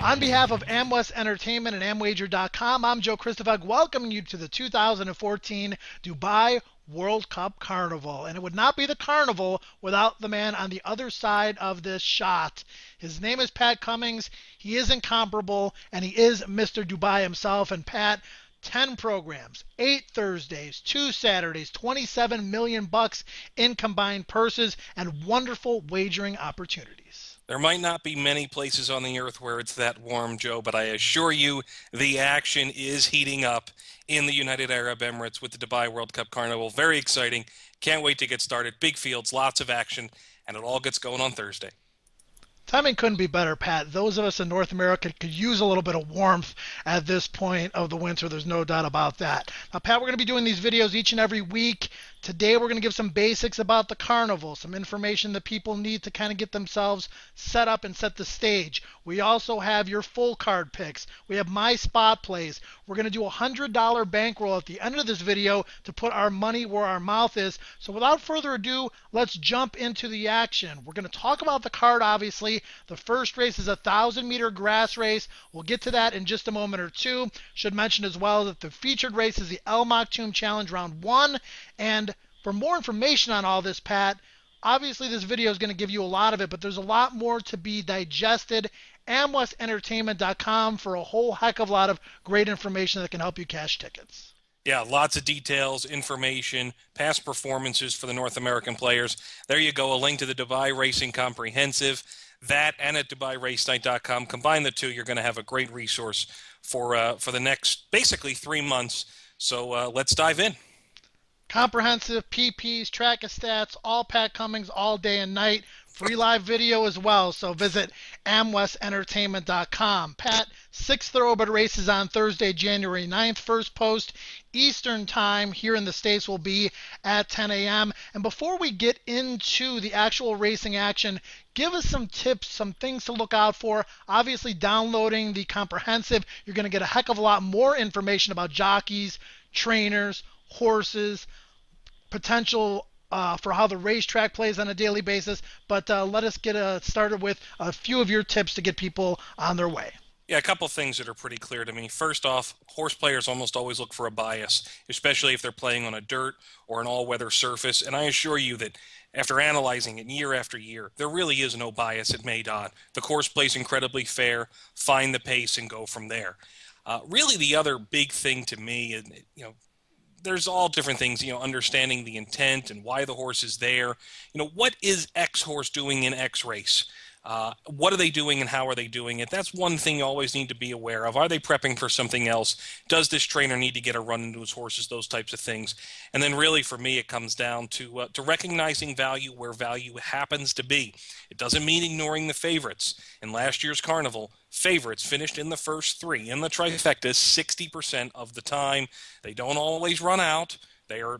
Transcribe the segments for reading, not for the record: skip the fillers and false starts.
On behalf of Amwest Entertainment and Amwager.com, I'm Joe Kristufek, welcoming you to the 2014 Dubai World Cup Carnival. And it would not be the carnival without the man on the other side of this shot. His name is Pat Cummings. He is incomparable, and he is Mr. Dubai himself. And Pat, 10 programs, 8 Thursdays, 2 Saturdays, 27 million bucks in combined purses, and wonderful wagering opportunities. There might not be many places on the earth where it's that warm, Joe, but I assure you the action is heating up in the United Arab Emirates with the Dubai World Cup Carnival. Very exciting. Can't wait to get started. Big fields, lots of action, and it all gets going on Thursday. Timing couldn't be better, Pat. Those of us in North America could use a little bit of warmth at this point of the winter. There's no doubt about that. Now, Pat, we're going to be doing these videos each and every week. Today, we're going to give some basics about the carnival, some information that people need to kind of get themselves set up and set the stage. We also have your full card picks. We have my spot plays. We're going to do a $100 bankroll at the end of this video to put our money where our mouth is. So without further ado, let's jump into the action. We're going to talk about the card, obviously. The first race is a 1,000-meter grass race. We'll get to that in just a moment or two. Should mention as well that the featured race is the El Maktoum Challenge Round 1. And for more information on all this, Pat, obviously this video is going to give you a lot of it, but there's a lot more to be digested. AmwestEntertainment.com for a whole heck of a lot of great information that can help you cash tickets. Yeah, lots of details, information, past performances for the North American players. There you go, a link to the Dubai Racing Comprehensive. That and at DubaiRaceNight.com. Combine the two, you're going to have a great resource for the next basically 3 months. So let's dive in. Comprehensive PPs, track of stats, all Pat Cummings, all day and night. Free live video as well, so visit AmwestEntertainment.com. Pat, 6 thoroughbred races on Thursday, January 9th. First post Eastern time here in the States will be at 10 a.m. And before we get into the actual racing action, give us some tips, some things to look out for. Obviously, downloading the comprehensive, you're going to get a heck of a lot more information about jockeys, trainers, horses, potential for how the racetrack plays on a daily basis. But let us get started with a few of your tips to get people on their way. Yeah, a couple things that are pretty clear to me. First off, horse players almost always look for a bias, especially if they're playing on a dirt or an all-weather surface. And I assure you that after analyzing it year after year, there really is no bias at Meydan. The course plays incredibly fair, find the pace, and go from there. Really, the other big thing to me, there's all different things, understanding the intent and why the horse is there. What is X horse doing in X race? What are they doing and how are they doing it? That's one thing you always need to be aware of. Are they prepping for something else? Does this trainer need to get a run into his horses? Those types of things. And then really for me, it comes down to recognizing value where value happens to be. It doesn't mean ignoring the favorites. In last year's carnival, favorites finished in the first 3 in the trifecta 60% of the time. They don't always run out. They're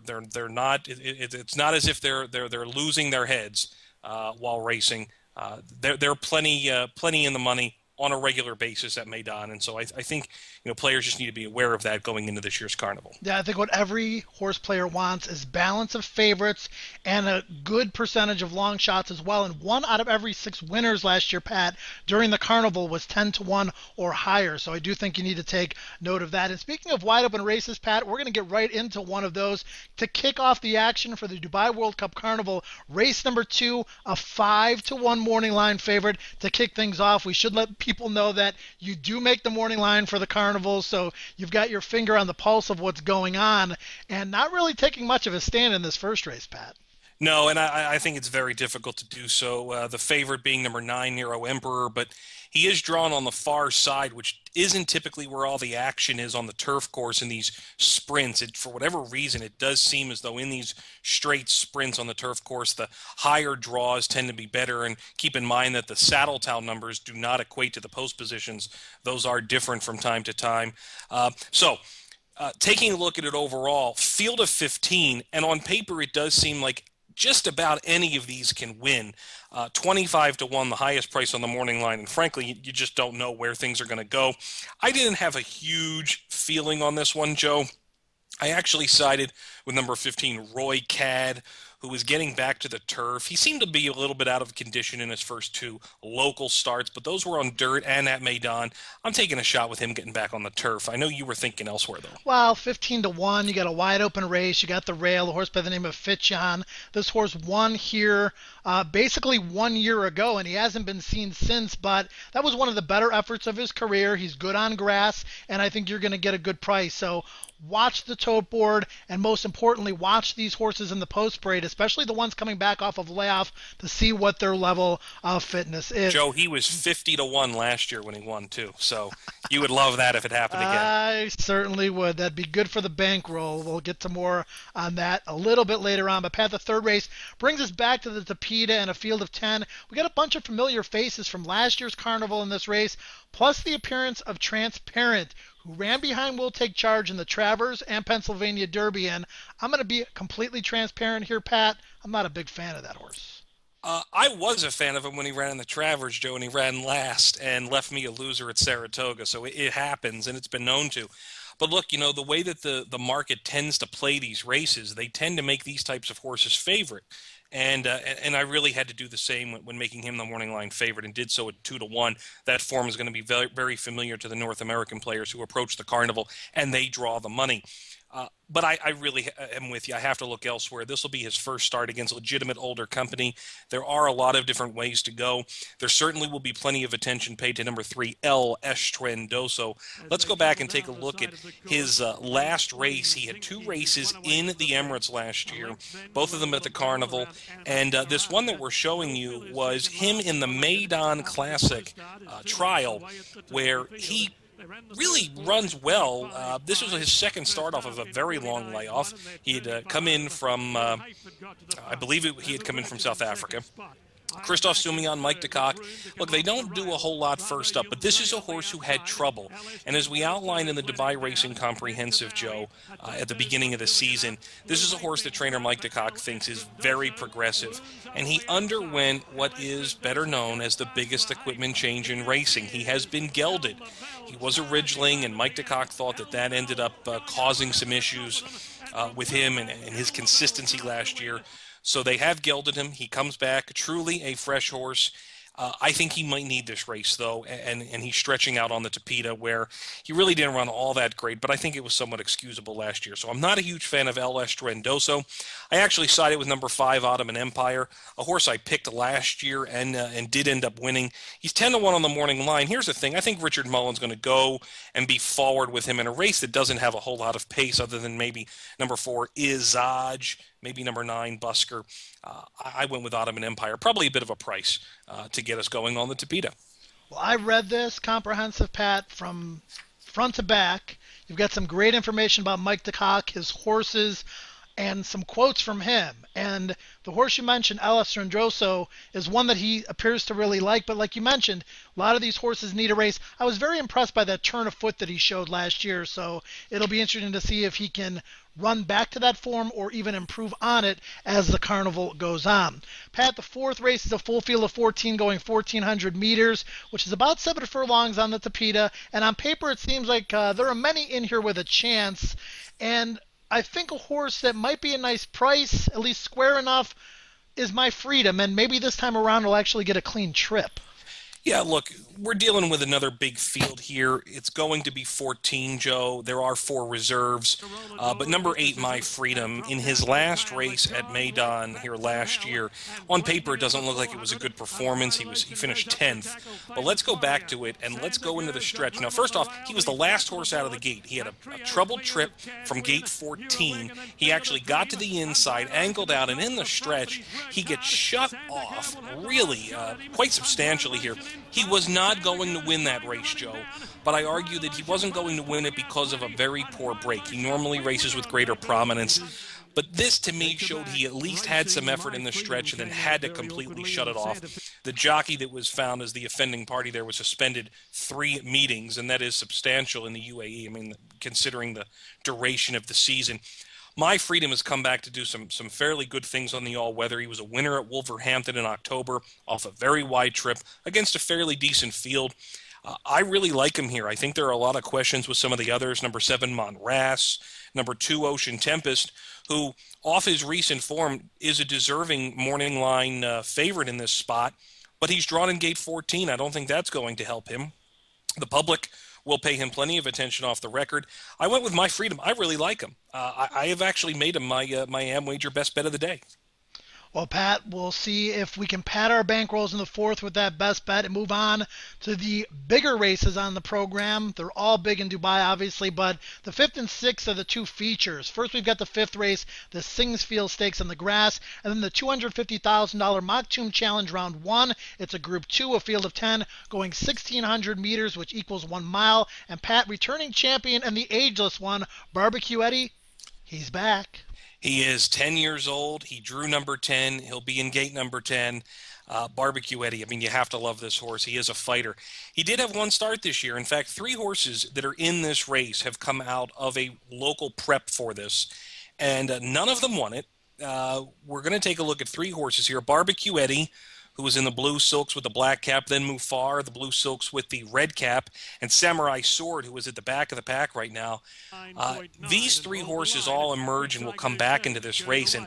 not. It's not as if they're losing their heads while racing. They're plenty in the money on a regular basis at Meydan, and so I think players just need to be aware of that going into this year's carnival. Yeah, I think what every horse player wants is balance of favorites and a good percentage of long shots as well. And 1 out of every 6 winners last year, Pat, during the carnival was 10-1 or higher. So I do think you need to take note of that. And speaking of wide open races, Pat, we're going to get right into one of those to kick off the action for the Dubai World Cup Carnival. Race number 2, a 5-1 morning line favorite to kick things off. We should let people know that you do make the morning line for the carnival, so you've got your finger on the pulse of what's going on, and not really taking much of a stand in this first race, Pat. No, and I think it's very difficult to do so. The favorite being number 9, Nero Emperor, but he is drawn on the far side, which isn't typically where all the action is on the turf course in these sprints. For whatever reason, it does seem as though in these straight sprints on the turf course, the higher draws tend to be better. And keep in mind that the saddle towel numbers do not equate to the post positions. Those are different from time to time. Taking a look at it overall, field of 15, and on paper it does seem like just about any of these can win. 25-1, the highest price on the morning line, and frankly, you just don't know where things are going to go. I didn't have a huge feeling on this one, Joe. I actually sided with number 15, Roy Cad, who was getting back to the turf. He seemed to be a little bit out of condition in his first two local starts, but those were on dirt and at Maidan. I'm taking a shot with him getting back on the turf. I know you were thinking elsewhere, though. Well, 15 to 1, you got a wide open race. You got the rail, a horse by the name of Fitchan. This horse won here basically 1 year ago, and he hasn't been seen since, but that was one of the better efforts of his career. He's good on grass, and I think you're going to get a good price. So watch the tote board, and most importantly, watch these horses in the post parade, especially the ones coming back off of layoff, to see what their level of fitness is. Joe, he was 50 to 1 last year when he won, too. So you would love that if it happened again. I certainly would. That'd be good for the bankroll. We'll get to more on that a little bit later on. But Pat, the third race brings us back to the Tapeta and a field of 10. We got a bunch of familiar faces from last year's carnival in this race, plus the appearance of Transparent, who ran behind Will Take Charge in the Travers and Pennsylvania Derby. And I'm going to be completely transparent here, Pat. I'm not a big fan of that horse. I was a fan of him when he ran in the Travers, Joe, and he ran last and left me a loser at Saratoga. So it happens, and it's been known to. But look, the way that the market tends to play these races, they tend to make these types of horses favorite. And I really had to do the same when making him the morning line favorite, and did so at 2 to 1. That form is going to be very, very familiar to the North American players who approach the carnival, and they draw the money. But I really am with you. I have to look elsewhere. This will be his first start against legitimate older company. There are a lot of different ways to go. There certainly will be plenty of attention paid to number 3, El Estrendoso. Let's go back and take a look at his last race. He had 2 races in the Emirates last year, both of them at the Carnival. And this one that we're showing you was him in the Maidan Classic trial, where he really runs well. This was his second start off of a very long layoff. He had come in from, I believe he had come in from South Africa. Christophe Soumillon, Mike DeCock. Look, they don't do a whole lot first up, but this is a horse who had trouble. And as we outlined in the Dubai Racing Comprehensive, Joe, at the beginning of the season, this is a horse that trainer Mike DeCock thinks is very progressive. And he underwent what is better known as the biggest equipment change in racing. He has been gelded. He was a ridgeling, and Mike DeCock thought that ended up causing some issues with him and his consistency last year. So they have gelded him. He comes back, truly a fresh horse. I think he might need this race, though, and he's stretching out on the Tapeta, where he really didn't run all that great, but I think it was somewhat excusable last year. So I'm not a huge fan of El Estrendoso. I actually sided with number 5, Ottoman Empire, a horse I picked last year and did end up winning. He's 10 to 1 on the morning line. Here's the thing. I think Richard Mullen's going to go and be forward with him in a race that doesn't have a whole lot of pace other than maybe number 4, Izaj, maybe number 9, Busker. I went with Ottoman Empire, probably a bit of a price to get us going on the Tapeta. Well, I read this comprehensive, Pat, from front to back. You've got some great information about Mike DeCock, his horses, and some quotes from him. And the horse you mentioned, El Estrendoso, is one that he appears to really like. But like you mentioned, a lot of these horses need a race. I was very impressed by that turn of foot that he showed last year. So it'll be interesting to see if he can run back to that form or even improve on it as the carnival goes on. Pat, the 4th race is a full field of 14 going 1,400 meters, which is about 7 furlongs on the Tapeta. And on paper, it seems like there are many in here with a chance. And I think a horse that might be a nice price, at least square enough, is My Freedom. And maybe this time around it'll actually get a clean trip. Yeah, look, we're dealing with another big field here. It's going to be 14, Joe. There are 4 reserves. But number 8, My Freedom, in his last race at Maidan here last year, on paper it doesn't look like it was a good performance. He finished 10th. But let's go back to it, and let's go into the stretch. Now, first off, he was the last horse out of the gate. He had a troubled trip from gate 14. He actually got to the inside, angled out, and in the stretch, he gets shut off really quite substantially here. He was not going to win that race, Joe, but I argue that he wasn't going to win it because of a very poor break. He normally races with greater prominence, but this to me showed he at least had some effort in the stretch and then had to completely shut it off. The jockey that was found as the offending party there was suspended 3 meetings, and that is substantial in the UAE, I mean, considering the duration of the season. My Freedom has come back to do some fairly good things on the all-weather. He was a winner at Wolverhampton in October off a very wide trip against a fairly decent field. I really like him here. I think there are a lot of questions with some of the others. Number 7, Monras. Number 2, Ocean Tempest, who, off his recent form, is a deserving morning line favorite in this spot. But he's drawn in gate 14. I don't think that's going to help him. The public will pay him plenty of attention off the record. I went with My Freedom. I really like him. I have actually made him my Am Wager best bet of the day. Well, Pat, we'll see if we can pad our bankrolls in the fourth with that best bet and move on to the bigger races on the program. They're all big in Dubai, obviously, but the fifth and sixth are the two features. First, we've got the fifth race, the Singsfield Stakes on the grass, and then the $250,000 Maktoum Challenge Round 1. It's a Group 2, a field of 10, going 1,600 meters, which equals 1 mile. And Pat, returning champion and the ageless one, Barbecue Eddie, he's back. He is 10 years old. He drew number 10. He'll be in gate number 10. Barbecue Eddie, I mean, you have to love this horse. He is a fighter. He did have one start this year. In fact, 3 horses that are in this race have come out of a local prep for this, and none of them won it. We're going to take a look at 3 horses here. Barbecue Eddie, who was in the blue silks with the black cap, then Mufar, the blue silks with the red cap, and Samurai Sword, who is at the back of the pack right now. These 3 horses all emerge and will come back into this race. And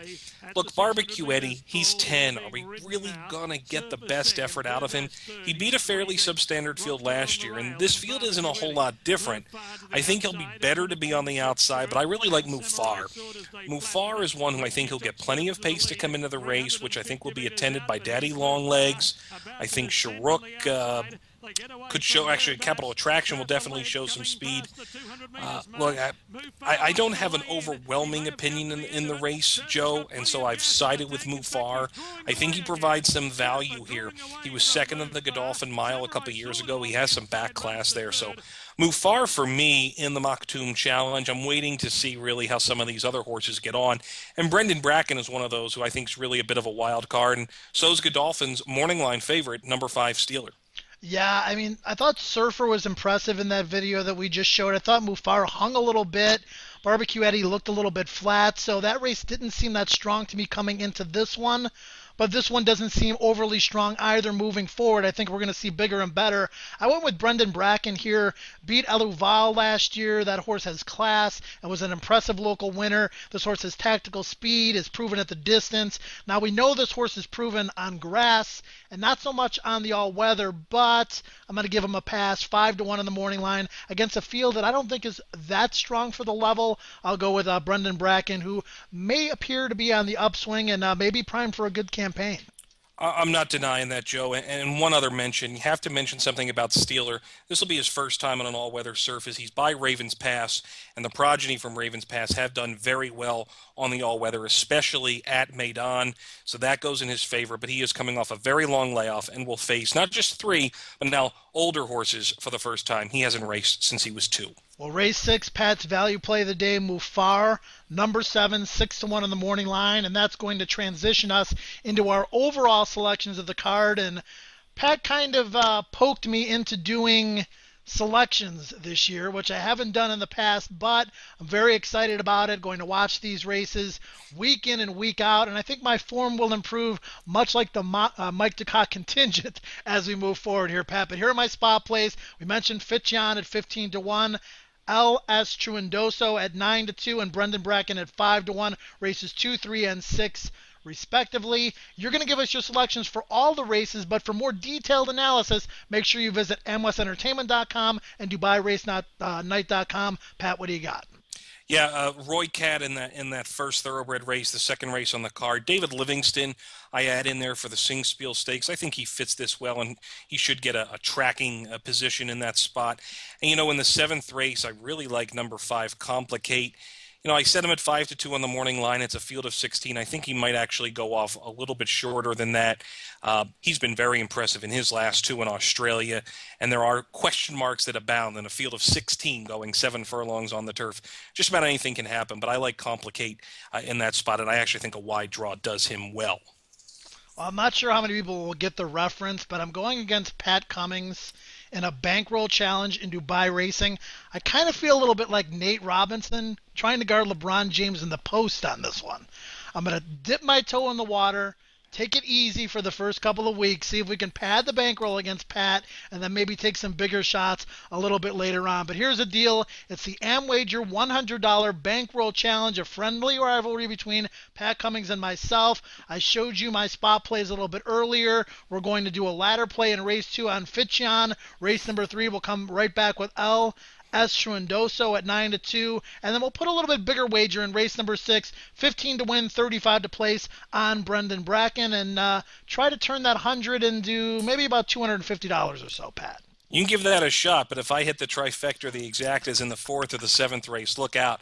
look, Barbecue Eddie, he's 10. Are we really going to get the best effort out of him? He beat a fairly substandard field last year, and this field isn't a whole lot different. I think he'll be better to be on the outside, but I really like Mufar. Mufar is one who I think he'll get plenty of pace to come into the race, which I think will be attended by Daddy Long Legs. I think Sharuk could show, actually, Capital Attraction will definitely show some speed. Look, I don't have an overwhelming opinion in the race, Joe, and so I've sided with Mufar. I think he provides some value here. He was second in the Godolphin Mile a couple years ago. He has some back class there, so Mufar for me in the Maktoum Challenge. I'm waiting to see really how some of these other horses get on. And Brendan Bracken is one of those who I think is really a bit of a wild card, and so is Godolphin's morning line favorite, number 5 Steeler. Yeah, I mean, I thought Surfer was impressive in that video that we just showed. I thought Mufar hung a little bit. Barbecue Eddie looked a little bit flat, so that race didn't seem that strong to me coming into this one. But this one doesn't seem overly strong either moving forward. I think we're going to see bigger and better. I went with Brendan Bracken here. Beat Eluval last year. That horse has class and was an impressive local winner. This horse has tactical speed, is proven at the distance. Now we know this horse is proven on grass and not so much on the all-weather, but I'm going to give him a pass. 5-1 on the morning line against a field that I don't think is that strong for the level. I'll go with Brendan Bracken, who may appear to be on the upswing and maybe primed for a good campaign. I'm not denying that, Joe. And one other mention, you have to mention something about Steeler. This will be his first time on an all-weather surface. He's by Ravens Pass, and the progeny from Ravens Pass have done very well on the all-weather, especially at Maidan. So that goes in his favor. But he is coming off a very long layoff and will face not just 3, but now older horses for the first time. He hasn't raced since he was 2. Well, race 6, Pat's value play of the day, Mufar, number 7, 6-1 on the morning line, and that's going to transition us into our overall selections of the card. And Pat kind of poked me into doing selections this year, which I haven't done in the past, but I'm very excited about it. Going to watch these races week in and week out, and I think my form will improve much like the Mike Ducat contingent as we move forward here, Pat. But here are my spot plays. We mentioned Fitchion at 15-1. L.S. Truendoso at 9-2 and Brendan Bracken at 5-1, races 2, 3, and 6 respectively. You're going to give us your selections for all the races, but for more detailed analysis, make sure you visit mwestentertainment.com and DubaiRaceNight.com. Pat, what do you got? Yeah, Roy Catt in that first thoroughbred race, the second race on the card. David Livingston, I add in there for the Singspiel Stakes. I think he fits this well, and he should get a tracking position in that spot. And, in the 7th race, I really like number 5, Complicate. I set him at 5-2 on the morning line. It's a field of 16. I think he might actually go off a little bit shorter than that. He's been very impressive in his last 2 in Australia, and there are question marks that abound in a field of 16 going 7 furlongs on the turf. Just about anything can happen, but I like Complicate in that spot, and I actually think a wide draw does him well. Well, I'm not sure how many people will get the reference, but I'm going against Pat Cummings in a bankroll challenge in Dubai Racing. I kind of feel a little bit like Nate Robinson trying to guard LeBron James in the post on this one. I'm going to dip my toe in the water, Take it easy for the first couple of weeks. See if we can pad the bankroll against Pat, and then maybe take some bigger shots a little bit later on. But here's the deal. It's the AmWager $100 bankroll challenge, a friendly rivalry between Pat Cummings and myself. I showed you my spot plays a little bit earlier. We're going to do a ladder play in race 2 on Fitchion. Race number 3 will come right back with S. Schwendoso at 9-2, and then we'll put a little bit bigger wager in race number 6, 15 to win, 35 to place on Brendan Bracken, and try to turn that 100 into maybe about $250 or so, Pat. You can give that a shot, but if I hit the trifecta or the exactas in the 4th or the 7th race, look out.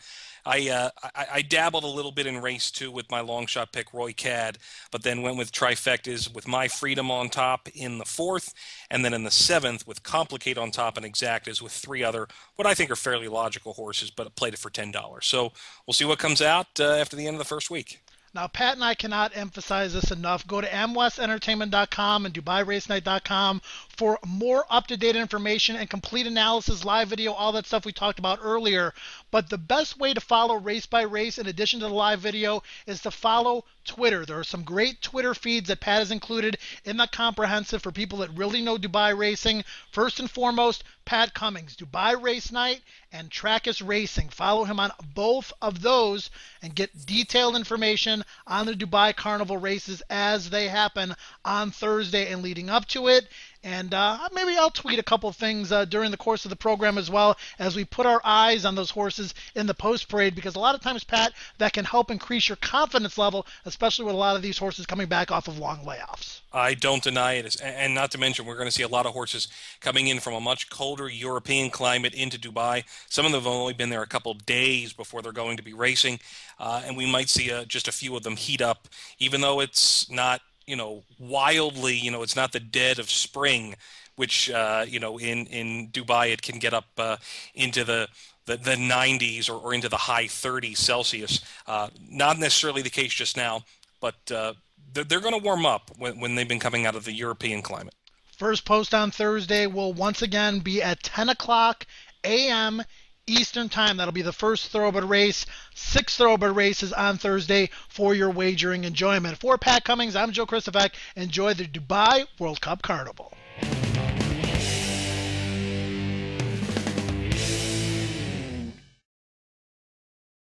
I dabbled a little bit in race 2 with my long shot pick, Roy Cad, but then went with trifectas with My Freedom on top in the 4th, and then in the 7th with Complicate on top and exactas with 3 other, what I think are fairly logical horses, but played it for $10. So we'll see what comes out after the end of the first week. Now, Pat and I cannot emphasize this enough. Go to amwestentertainment.com and DubaiRaceNight.com for more up-to-date information and complete analysis, live video, all that stuff we talked about earlier. But the best way to follow race by race, in addition to the live video, is to follow Twitter. There are some great Twitter feeds that Pat has included in the comprehensive for people that really know Dubai racing. First and foremost, Pat Cummings, Dubai Race Night and Trackus Racing. Follow him on both of those and get detailed information on the Dubai Carnival races as they happen on Thursday and leading up to it. And maybe I'll tweet a couple things during the course of the program as well as we put our eyes on those horses in the post-parade, because a lot of times, Pat, that can help increase your confidence level, especially with a lot of these horses coming back off of long layoffs. I don't deny it. And not to mention, we're going to see a lot of horses coming in from a much colder European climate into Dubai. Some of them have only been there a couple days before they're going to be racing. And we might see just a few of them heat up, even though it's not, wildly, it's not the dead of spring, which, in Dubai it can get up into the 90s or into the high 30s Celsius. Not necessarily the case just now, but they're going to warm up when they've been coming out of the European climate. First post on Thursday will once again be at 10 o'clock a.m. Eastern Time. That'll be the first thoroughbred race. 6 thoroughbred races on Thursday for your wagering enjoyment. For Pat Cummings, I'm Joe Kristufek. Enjoy the Dubai World Cup Carnival.